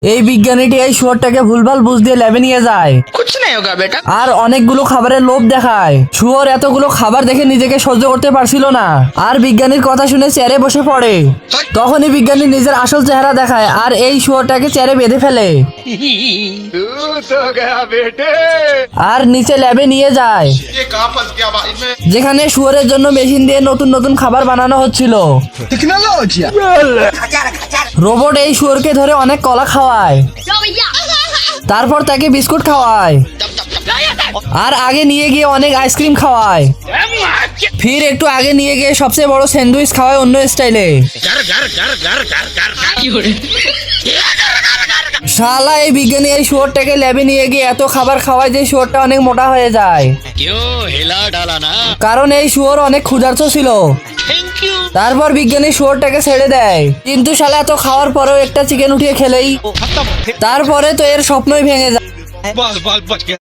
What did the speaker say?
এই বিজ্ঞানীটি এই শুয়োরটাকে ভুলভাল বুঝ দিয়ে ল্যাবে নিয়ে যায়। कुछ नहीं होगा बेटा। আর অনেকগুলো খাবারের লোভ দেখায়। শুয়োর এতগুলো খাবার দেখে নিজেকে সহ্য করতে পারছিল না, আর বিজ্ঞানীর কথা শুনে চেয়ারে বসে পড়ে। তখনই বিজ্ঞানী নিজের আসল চেহারা দেখায় আর এই শুয়োরটাকে চেয়ারে বেঁধে ফেলে আর নিচে ল্যাবে নিয়ে যায়, ये कहाँ फंस गया भाई मैं। যেখানে শুয়োরের জন্য মেশিন দিয়ে নতুন নতুন খাবার বানানো হচ্ছিল। রোবট এই শুয়োরকে ধরে অনেক কলা খাওয়ায়, তারপর তাকে বিস্কুট খাওয়ায়, আর আগে নিয়ে গিয়ে অনেক আইসক্রিম খাওয়ায়, ফির একটু আগে নিয়ে গিয়ে সবচেয়ে বড় স্যান্ডউইচ খাওয়ায় অন্য স্টাইলে। শালা এই বিজ্ঞানী এই শুয়োরটাকে ল্যাবে নিয়ে গিয়ে এত খাবার খাওয়ায় যে শুয়োরটা অনেক মোটা হয়ে যায়। क्यों हिला डाला ना। কারণ এই শুয়োর অনেক ক্ষুধার্ত ছিল। Thank you. তারপর বিজ্ঞানী শুয়োরটাকে ছেড়ে দেয়, কিন্তু শালা এত খাওয়ার পরেও একটা চিকেন উঠিয়ে খেলেই, তারপরে তো এর স্বপ্নই ভেঙে যায়। बस बस बच गया।